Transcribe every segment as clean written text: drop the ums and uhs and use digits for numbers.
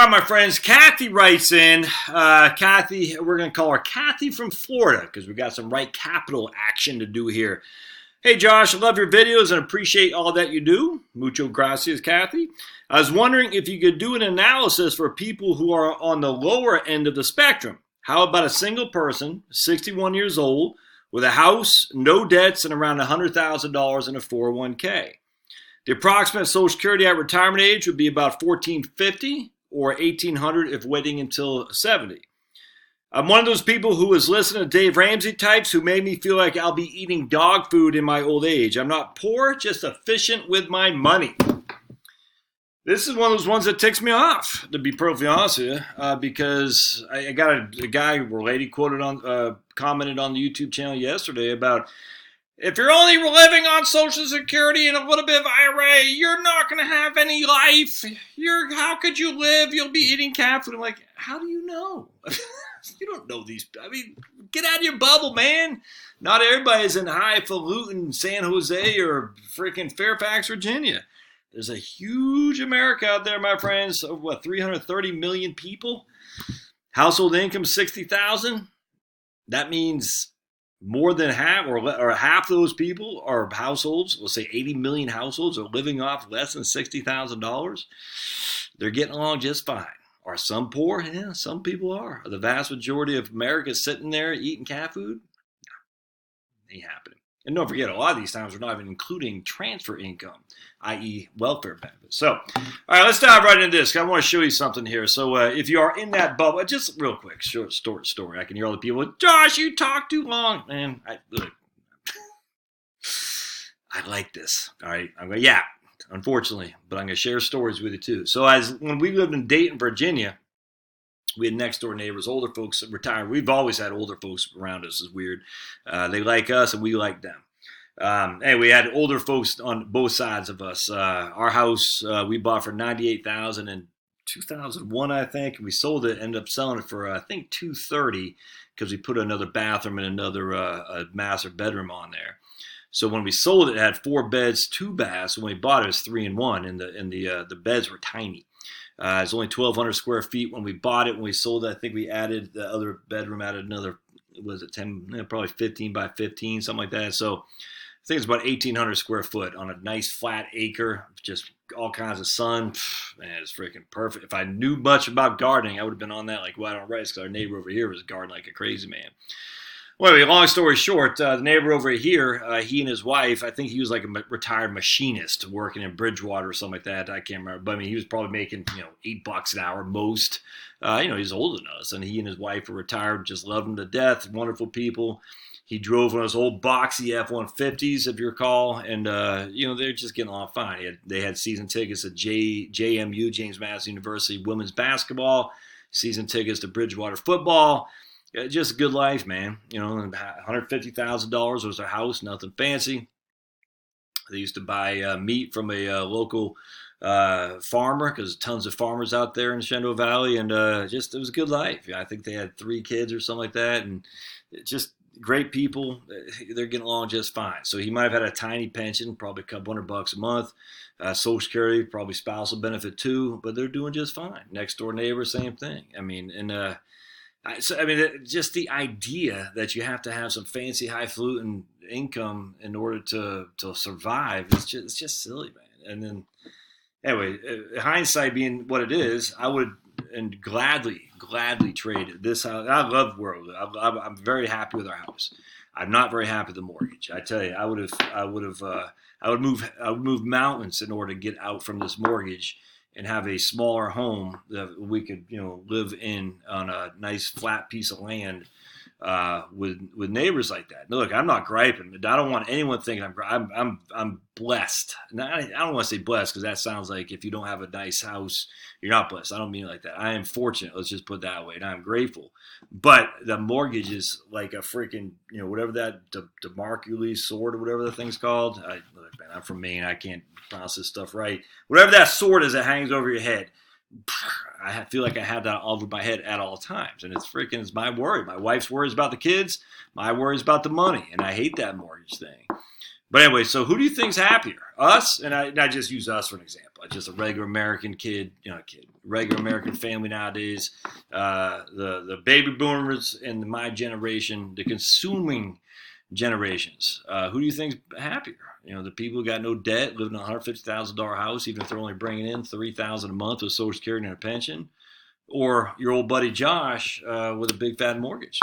All right, my friends, Kathy writes in. Kathy, we're going to call her Kathy from Florida because we got some right capital action to do here. Hey, Josh, I love your videos and appreciate all that you do. Mucho gracias, Kathy. I was wondering if you could do an analysis for people who are on the lower end of the spectrum. How about a single person, 61 years old, with a house, no debts, and around $100,000 in a 401k? The approximate Social Security at retirement age would be about $1,450 or $1,800 if waiting until 70. I'm one of those people who is listening to Dave Ramsey types who made me feel like I'll be eating dog food in my old age. I'm not poor, just efficient with my money. This is one of those ones that ticks me off, to be perfectly honest with you, because I got a guy or lady commented on the YouTube channel yesterday about, if you're only living on Social Security and a little bit of IRA, you're not going to have any life. How could you live? You'll be eating cat food. I'm like, how do you know? You don't know these. I mean, get out of your bubble, man. Not everybody's in highfalutin San Jose or freaking Fairfax, Virginia. There's a huge America out there, my friends. Of what, 330 million people? Household income $60,000. That means more than half, or half those people are households. Let's say 80 million households are living off less than $60,000. They're getting along just fine. Are some poor? Yeah, some people are. The vast majority of America is sitting there eating cat food? No, ain't happening. And don't forget, a lot of these times we're not even including transfer income, i.e. welfare benefits. So, all right, let's dive right into this. I want to show you something here. So if you are in that bubble, just real quick, short story. I can hear all the people, Josh, you talk too long. Man, look, I like this. All right, I'm going, yeah, unfortunately, but I'm going to share stories with you too. So when we lived in Dayton, Virginia, we had next door neighbors, older folks that retired. We've always had older folks around us. It's weird. They like us and we like them. Hey, we had older folks on both sides of us. Our house we bought for $98,000 in 2001, I think. We sold it, ended up selling it for I think $230 because we put another bathroom and another a master bedroom on there. So when we sold it, it had 4 beds, 2 baths. When we bought it, it was 3 and 1, and the beds were tiny. It's only 1,200 square feet when we bought it. When we sold it, I think we added the other bedroom, added another, was it 10, probably 15 by 15, something like that. So I think it's about 1,800 square foot on a nice flat acre, just all kinds of sun. Man, it's freaking perfect. If I knew much about gardening, I would have been on that like white on rice, because our neighbor over here was gardening like a crazy man. Well, anyway, long story short, the neighbor over here, he and his wife, I think he was like a retired machinist working in Bridgewater or something like that. I can't remember. But I mean, he was probably making, $8 an hour most. He's older than us. And he and his wife were retired, just loved him to death. Wonderful people. He drove one of those old boxy F-150s, if you recall. And, they're just getting along fine. They had season tickets at JMU, James Madison University, women's basketball, season tickets to Bridgewater football. Just a good life, man. $150,000 was their house, nothing fancy. They used to buy meat from a local farmer, because tons of farmers out there in the Shenandoah Valley, and it was a good life. I think they had 3 kids or something like that, and just great people. They're getting along just fine. So he might have had a tiny pension, probably a couple $100 a month. Social Security, probably spousal benefit too, but they're doing just fine. Next door neighbor, same thing. I mean, and just the idea that you have to have some fancy highfalutin income in order to survive, it's just silly, man. And then, anyway, hindsight being what it is, I would and gladly trade this house. I love where I live. I'm very happy with our house. I'm not very happy with the mortgage. I tell you, I would move mountains in order to get out from this mortgage and have a smaller home that we could, live in on a nice flat piece of land with neighbors like that. Now, look, I'm not griping. I don't want anyone thinking I'm blessed. Now, I don't want to say blessed, because that sounds like if you don't have a nice house, you're not blessed. I don't mean it like that. I am fortunate. Let's just put it that way, and I'm grateful. But the mortgage is like a freaking, whatever that DeMarcules sword or whatever the thing's called. Look, man, I'm from Maine. I can't pronounce this stuff right. Whatever that sword is that hangs over your head, I feel like I have that over my head at all times, and it's my worry. My wife's worries about the kids, my worries about the money, and I hate that mortgage thing. But anyway, so who do you think's happier? Us? And I just use us for an example. Just a regular American kid, regular American family nowadays. The baby boomers in my generation, the consuming generations. Who do you think's happier? The people who got no debt, living in a $150,000 house, even if they're only bringing in $3,000 a month with Social Security and a pension, or your old buddy Josh with a big fat mortgage.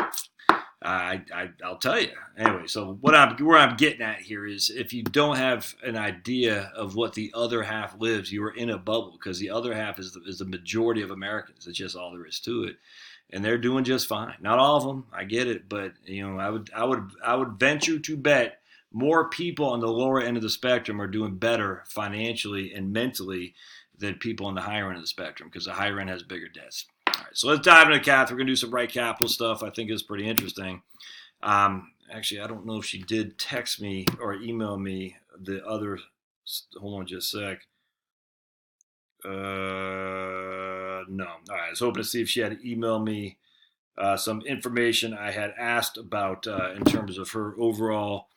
I'll tell you. Anyway, so where I'm getting at here is, if you don't have an idea of what the other half lives, you are in a bubble, because the other half is the majority of Americans. It's just all there is to it, and they're doing just fine. Not all of them, I get it, but I would venture to bet more people on the lower end of the spectrum are doing better financially and mentally than people on the higher end of the spectrum, because the higher end has bigger debts. All right, so let's dive into Kath. We're going to do some right capital stuff. I think it's pretty interesting. Actually, I don't know if she did text me or email me the other. Hold on just a sec. No. All right, I was hoping to see if she had emailed me some information I had asked about in terms of her overall.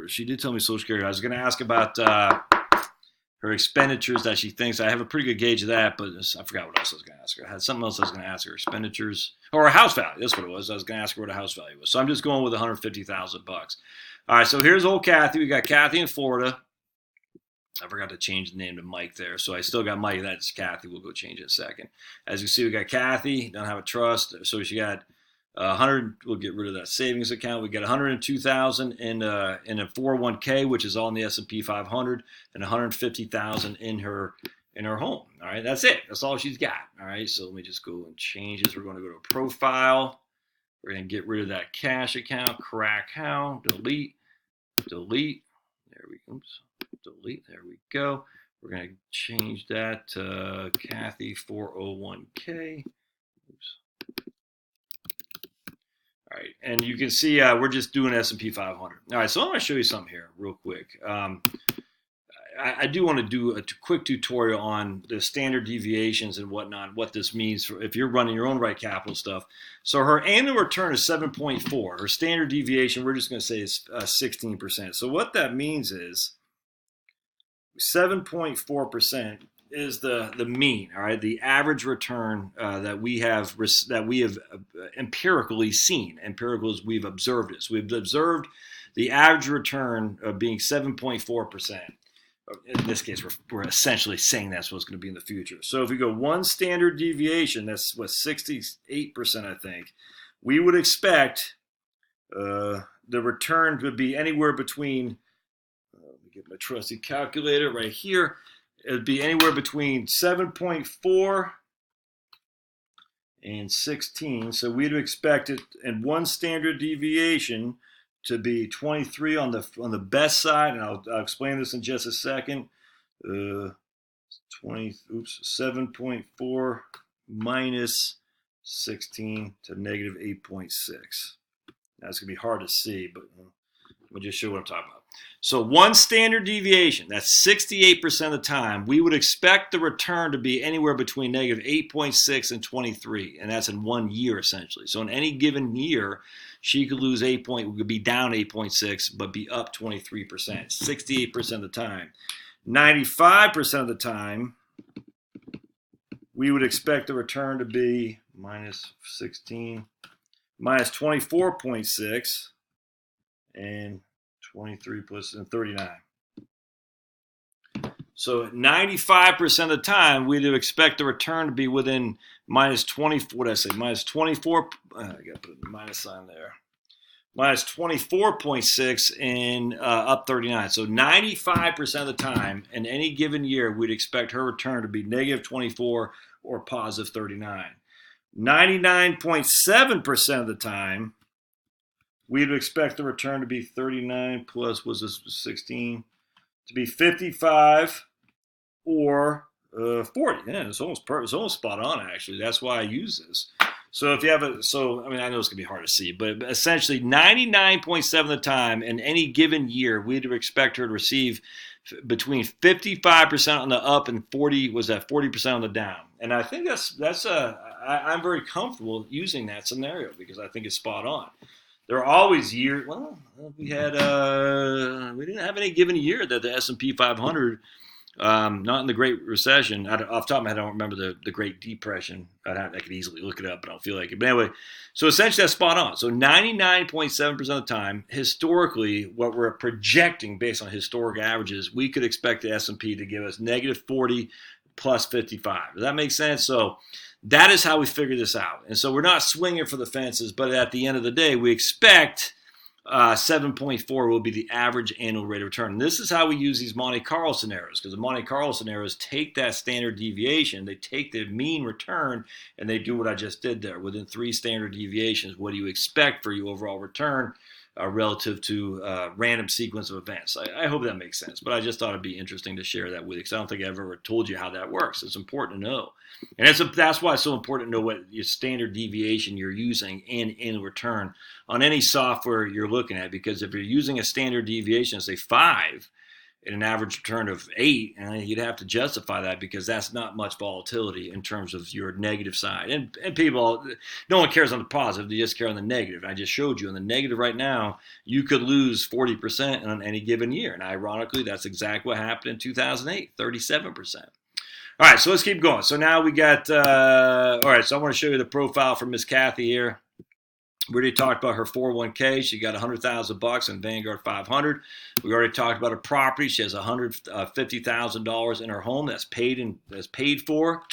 She did tell me Social Security. I was going to ask about her expenditures that she thinks. I have a pretty good gauge of that, but I forgot what else I was going to ask her. I had something else I was going to ask her. Expenditures or her house value. That's what it was. I was going to ask her what her house value was. So I'm just going with $150,000. All right. So here's old Kathy. We got Kathy in Florida. I forgot to change the name to Mike there. So I still got Mike. That's Kathy. We'll go change it in a second. As you see, we got Kathy. Don't have a trust. So she got 100. We'll get rid of that savings account. We got 102,000 in a 401k, which is all in the S&P 500, and 150,000 in her home. All right, that's it. That's all she's got. All right, so let me just go and change this. We're going to go to profile. We're going to get rid of that cash account. Crack how? Delete. There we go. Oops. Delete. There we go. We're going to change that to Kathy 401k. Oops. All right, and you can see we're just doing S&P 500. All right, so I'm going to show you something here real quick. I do want to do a quick tutorial on the standard deviations and whatnot, what this means for if you're running your own right capital stuff. So her annual return is 7.4. Her standard deviation, we're just going to say, is 16%. So what that means is 7.4% is the mean, all right, the average return that we have empirically seen. Empirical is we've observed it. So we've observed the average return of being 7.4%. In this case, we're essentially saying that's what's going to be in the future. So if we go one standard deviation, that's what 68%, I think. We would expect the return would be anywhere between. Let me get my trusty calculator right here. It would be anywhere between 7.4 and 16. So we'd expect it in one standard deviation to be 23 on the best side, and I'll explain this in just a second. 7.4 minus 16 to negative 8.6. That's gonna be hard to see, but let me just show what I'm talking about. So one standard deviation, that's 68% of the time, we would expect the return to be anywhere between negative 8.6 and 23, and that's in 1 year essentially. So in any given year, she could lose could be down 8.6, but be up 23%, 68% of the time. 95% of the time, we would expect the return to be minus 16, minus 24.6, and 23 plus 39. So 95% of the time, we'd expect the return to be within minus 24. What did I say? Minus 24. I got to put a minus sign there. Minus 24.6 and up 39. So 95% of the time, in any given year, we'd expect her return to be negative 24 or positive 39. 99.7% of the time, we'd expect the return to be 39 plus, was this 16, to be 55 or 40. Yeah, it's almost perfect. It's almost spot on, actually. That's why I use this. So if you have I know it's going to be hard to see, but essentially 99.7% of the time in any given year, we'd expect her to receive between 55% on the up and 40% on the down. And I think I'm very comfortable using that scenario because I think it's spot on. There are always years. Well, we we didn't have any given year that the S&P 500, not in the Great Recession. Off the top of my head, I don't remember the Great Depression. I could easily look it up, but I don't feel like it. But anyway, so essentially that's spot on. So 99.7% of the time, historically, what we're projecting based on historic averages, we could expect the S&P to give us -40 plus 55. Does that make sense? So that is how we figure this out. And so we're not swinging for the fences, but at the end of the day, we expect 7.4 will be the average annual rate of return. And this is how we use these Monte Carlo scenarios, because the Monte Carlo scenarios take that standard deviation, they take the mean return, and they do what I just did there. Within 3 standard deviations, what do you expect for your overall return relative to random sequence of events? I hope that makes sense, but I just thought it'd be interesting to share that with you, because I don't think I've ever told you how that works. It's important to know. And that's why it's so important to know what your standard deviation you're using in return on any software you're looking at. Because if you're using a standard deviation, say 5, and an average return of 8, and you'd have to justify that, because that's not much volatility in terms of your negative side. And people, no one cares on the positive, they just care on the negative. I just showed you on the negative right now, you could lose 40% on any given year. And ironically, that's exactly what happened in 2008, 37%. All right, so let's keep going. So now we got, all right, so I want to show you the profile for Miss Kathy here. We already talked about her 401k. She got $100,000 in Vanguard 500. We already talked about her property. She has $150,000 in her home that's paid for.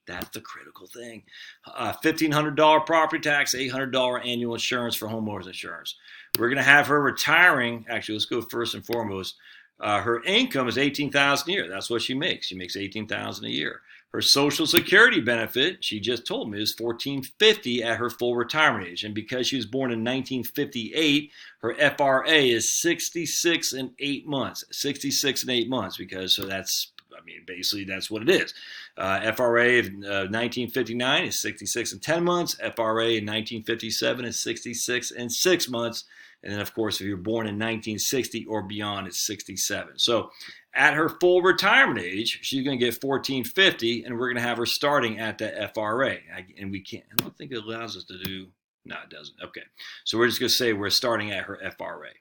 That's the critical thing. $1,500 property tax, $800 annual insurance for homeowners insurance. We're going to have her retiring. Actually, let's go first and foremost. Her income is $18,000 a year. That's what she makes. She makes $18,000 a year. Her Social Security benefit, she just told me, is $1,450 at her full retirement age. And because she was born in 1958, her FRA is 66 and 8 months. 66 and 8 months, because so that's, I mean, basically that's what it is. FRA of 1959 is 66 and 10 months. FRA in 1957 is 66 and 6 months. And then, of course, if you're born in 1960 or beyond, it's 67. So at her full retirement age, she's going to get $1,450, and we're going to have her starting at the FRA. And we can't, I don't think it allows us to do, no, it doesn't. Okay. So we're just going to say we're starting at her FRA.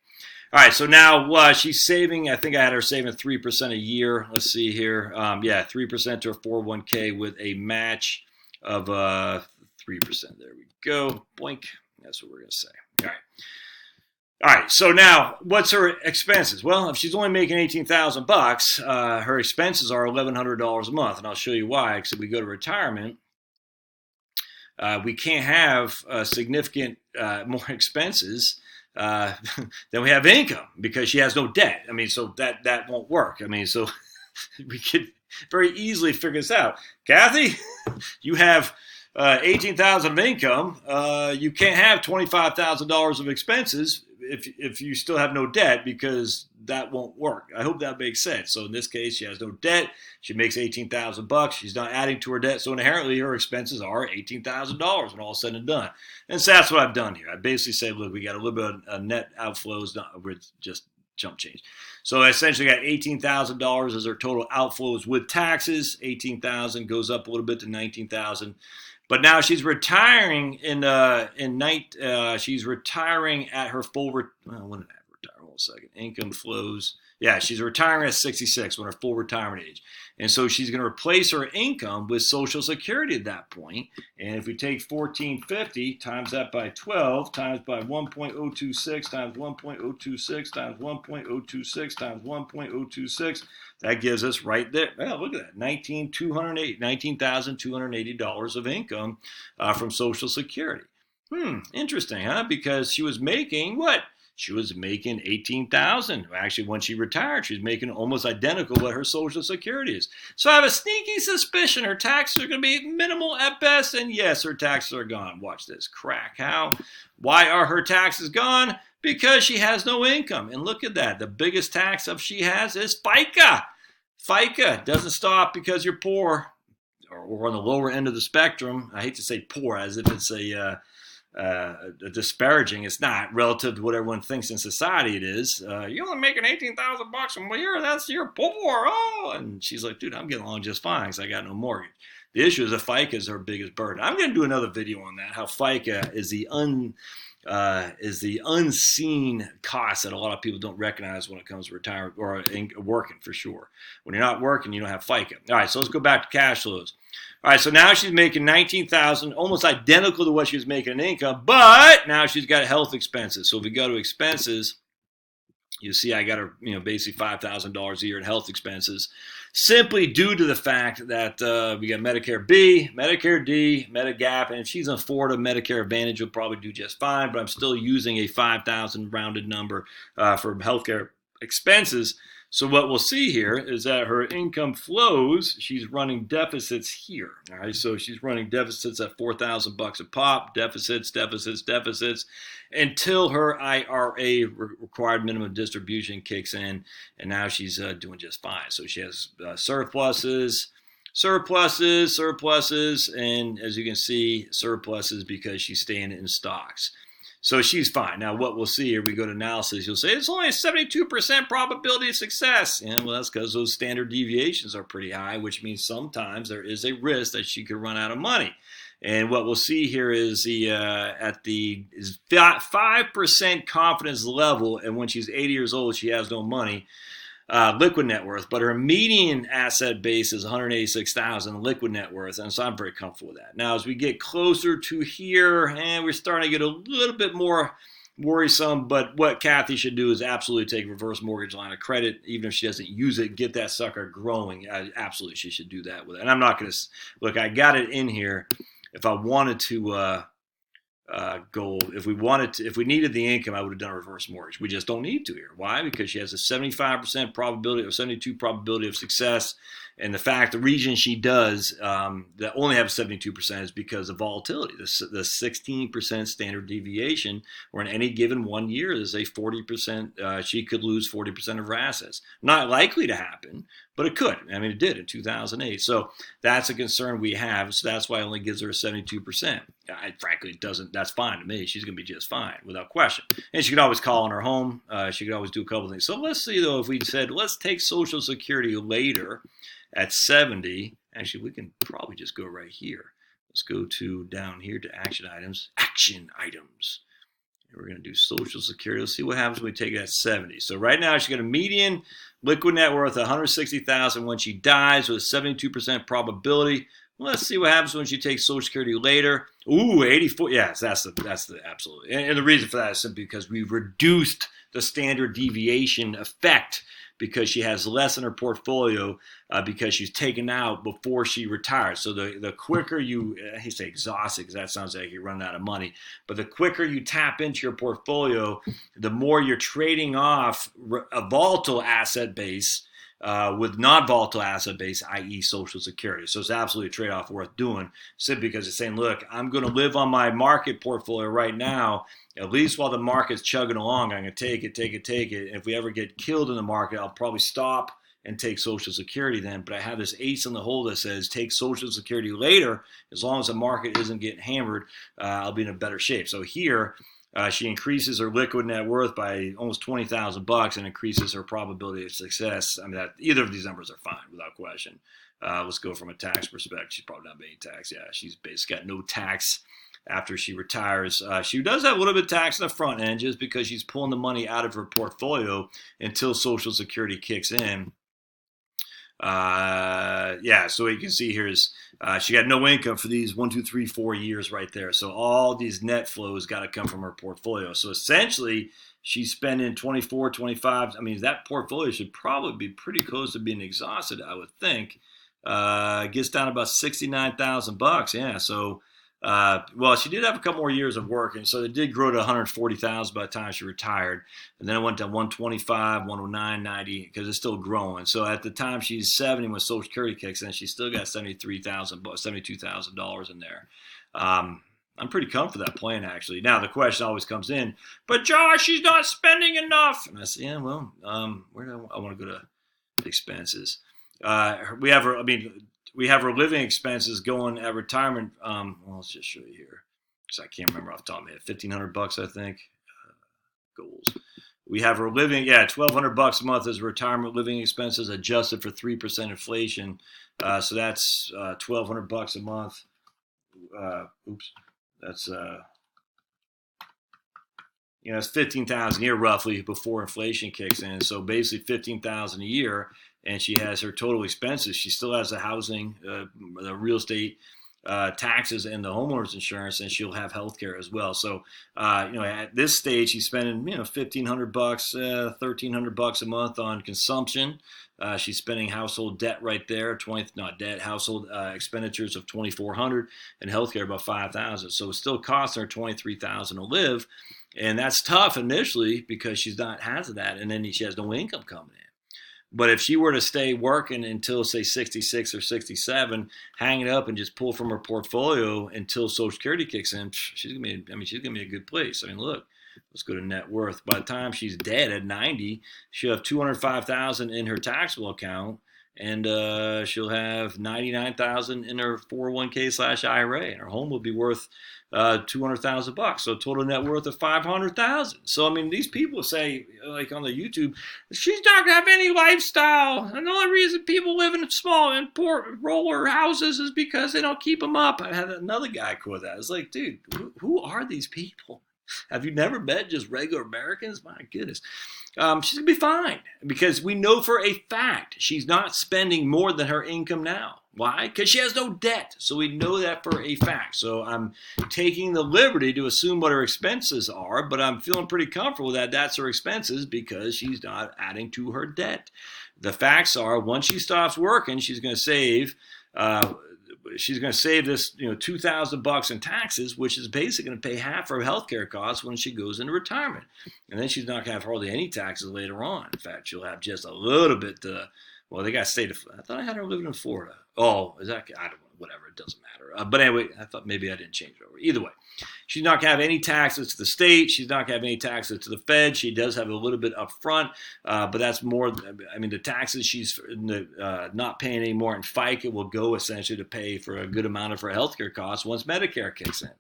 All right, so now she's saving, I think I had her saving 3% a year. Let's see here. Yeah, 3% to her 401k with a match of 3%. There we go. Boink. That's what we're going to say. All right. All right, so now what's her expenses? Well, if she's only making $18,000, her expenses are $1,100 a month, and I'll show you why. Because if we go to retirement, we can't have significant more expenses than we have income, because she has no debt. I mean, so that won't work. I mean, so we could very easily figure this out. Kathy, you have $18,000 of income. You can't have $25,000 of expenses if you still have no debt, because that won't work. I hope that makes sense. So in this case, she has no debt. She makes $18,000. She's not adding to her debt. So inherently, her expenses are $18,000 when all said and done. And so that's what I've done here. I basically said, look, we got a little bit of net outflows with just jump change. So I essentially got $18,000 as her total outflows with taxes. $18,000 goes up a little bit to $19,000. But now she's retiring she's retiring at her full. When did I retire? Hold a second. Income flows. Yeah, she's retiring at 66 when her full retirement age. And so she's going to replace her income with Social Security at that point. And if we take $1,450 times that by 12 times by 1.026 times 1.026 times 1.026 times 1.026, that gives us right there. Well, look at that, $19,280 of income from Social Security. Interesting, huh? Because she was making what? She was making $18,000. Actually, when she retired, she was making almost identical what her Social Security is. So I have a sneaky suspicion her taxes are going to be minimal at best. And yes, her taxes are gone. Watch this. Crack. How? Why are her taxes gone? Because she has no income. And look at that. The biggest tax she has is FICA. FICA doesn't stop because you're poor or on the lower end of the spectrum. I hate to say poor as if it's a disparaging. It's not relative to what everyone thinks in society it is. You're only making $18,000 a year. You're poor. Oh, and she's like, dude, I'm getting along just fine because I got no mortgage. The issue is that FICA is her biggest burden. I'm going to do another video on that. How FICA is the is the unseen cost that a lot of people don't recognize when it comes to retirement or working for sure. When you're not working, you don't have FICA. All right, so let's go back to cash flows. All right, so now she's making $19,000, almost identical to what she was making in income, but now she's got health expenses. So if we go to expenses, you see I got her, basically $5,000 a year in health expenses, simply due to the fact that we got Medicare B, Medicare D, Medigap, and if she's on Florida, Medicare Advantage will probably do just fine, but I'm still using a 5,000 rounded number for healthcare expenses. So what we'll see here is that her income flows, she's running deficits here. All right, so she's running deficits at $4,000 a pop, deficits, until her IRA required minimum distribution kicks in, and now she's doing just fine. So she has surpluses, and as you can see, surpluses because she's staying in stocks. So she's fine. Now, what we'll see here, we go to analysis, you'll say it's only a 72% probability of success. And well, that's because those standard deviations are pretty high, which means sometimes there is a risk that she could run out of money. And what we'll see here is at the 5% confidence level, and when she's 80 years old, she has no money. Liquid net worth, but her median asset base is 186,000 liquid net worth, and so I'm very comfortable with that. Now, as we get closer to here, and we're starting to get a little bit more worrisome, but what Kathy should do is absolutely take reverse mortgage line of credit, even if she doesn't use it, get that sucker growing. Absolutely, she should do that with it. And I'm not going to look. I got it in here. If I wanted to if we needed the income, I would have done a reverse mortgage. We just don't need to here. Why? Because she has a 75% probability or 72 probability of success. And the reason she does that only have 72% is because of volatility. The 16% standard deviation, where in any given 1 year, there's a 40%, she could lose 40% of her assets. Not likely to happen, but it could. I mean, it did in 2008. So that's a concern we have. So that's why it only gives her a 72%. Frankly, it doesn't. That's fine to me. She's going to be just fine without question. And she could always call on her home. She could always do a couple things. So let's see, though, if we said, let's take Social Security later at 70. Actually, we can probably just go right here. Let's go to down here to action items. Action items. And we're going to do Social Security. Let's see what happens when we take it at 70. So right now, she's got a median liquid net worth of $160,000 when she dies with a 72% probability. Let's see what happens when she takes Social Security later. Ooh, 84. Yes, that's the absolute. And the reason for that is simply because we've reduced the standard deviation effect because she has less in her portfolio because she's taken out before she retires. So the quicker you, I hate to say exhausted because that sounds like you're running out of money, but the quicker you tap into your portfolio, the more you're trading off a volatile asset base with non-volatile asset base, i.e. Social Security. So it's absolutely a trade-off worth doing simply because it's saying, look, I'm going to live on my market portfolio right now, at least while the market's chugging along. I'm going to take it. And if we ever get killed in the market, I'll probably stop and take Social Security then. But I have this ace in the hole that says take Social Security later. As long as the market isn't getting hammered, I'll be in a better shape. So here, she increases her liquid net worth by almost $20,000 and increases her probability of success. I mean, either of these numbers are fine without question. Let's go from a tax perspective. She's probably not paying tax. Yeah, she's basically got no tax after she retires. She does have a little bit of tax in the front end just because she's pulling the money out of her portfolio until Social Security kicks in. So you can see here is she got no income for these 1, 2, 3, 4 years right there. So all these net flows got to come from her portfolio. So essentially, she's spending 24, 25. I mean, that portfolio should probably be pretty close to being exhausted, I would think. Gets down to about $69,000. Yeah, so. She did have a couple more years of work, and so it did grow to $140,000 by the time she retired, and then it went to 125, 109, 90 because it's still growing. So at the time she's 70, when Social Security kicks in, she's still got $72,000 in there. I'm pretty comfortable with that plan actually. Now the question always comes in, but Josh, she's not spending enough, and I say, yeah, well, where do I want to go to expenses? We have her living expenses going at retirement. Let's just show you here because I can't remember off the top of my head. $1,500, I think. Goals. We have her living, $1,200 a month as retirement living expenses adjusted for 3% inflation. So that's $1,200 a month. That's it's 15,000 a year roughly before inflation kicks in. So basically 15,000 a year, and she has her total expenses. She still has the housing, the real estate, taxes, and the homeowners insurance, and she'll have health care as well. So, at this stage, she's spending, $1,500, $1,300 a month on consumption. She's spending household debt right there, household expenditures of $2,400, and healthcare about $5,000. So it still costs her $23,000 to live, and that's tough initially because she's not has that, and then she has no income coming in. But if she were to stay working until, say, 66 or 67, hang it up and just pull from her portfolio until Social Security kicks in, she's gonna be in a good place. I mean, look, let's go to net worth. By the time she's dead at 90, she'll have $205,000 in her taxable account, and she'll have $99,000 in her 401k/IRA, and her home will be worth $200,000. So total net worth of $500,000. So I mean, these people say, like on the YouTube, she's not gonna have any lifestyle, and the only reason people live in small and poor roller houses is because they don't keep them up. I had another guy quote that. It's like, dude, who are these people? Have you never met just regular Americans? My goodness. She's going to be fine because we know for a fact she's not spending more than her income now. Why? Because she has no debt. So we know that for a fact. So I'm taking the liberty to assume what her expenses are, but I'm feeling pretty comfortable that that's her expenses because she's not adding to her debt. The facts are once she stops working, she's going to save this, $2,000 in taxes, which is basically going to pay half her healthcare costs when she goes into retirement. And then she's not going to have hardly any taxes later on. In fact, she'll have just a little bit. They got state of. I thought I had her living in Florida. Oh, is that? I don't know. Whatever. It doesn't matter. But anyway, I thought maybe I didn't change it over. Either way, she's not going to have any taxes to the state. She's not going to have any taxes to the Fed. She does have a little bit up front, but that's more. I mean, the taxes she's not paying anymore in FICA will go essentially to pay for a good amount of her healthcare costs once Medicare kicks in.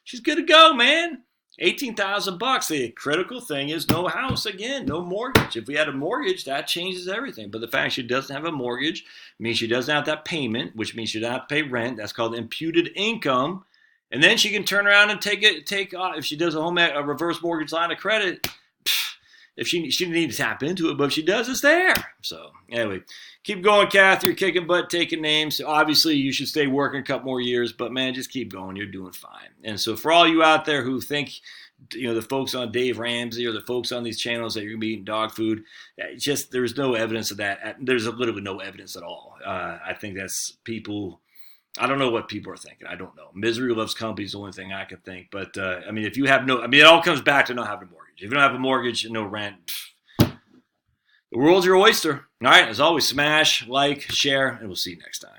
She's good to go, man. $18,000. The critical thing is no house again, no mortgage. If we had a mortgage, that changes everything. But the fact she doesn't have a mortgage means she doesn't have that payment, which means she doesn't have to pay rent. That's called imputed income. And then she can turn around and take if she does a reverse mortgage line of credit. If she didn't need to tap into it, but if she does, it's there. So anyway, keep going, Kath. You're kicking butt, taking names. Obviously, you should stay working a couple more years, but man, just keep going. You're doing fine. And so for all you out there who think, the folks on Dave Ramsey or the folks on these channels that you're going to be eating dog food, there's no evidence of that. There's literally no evidence at all. I think that's people. I don't know what people are thinking. I don't know. Misery loves company is the only thing I can think. But, if you have it all comes back to not having a mortgage. If you don't have a mortgage and no rent, the world's your oyster. All right, as always, smash, like, share, and we'll see you next time.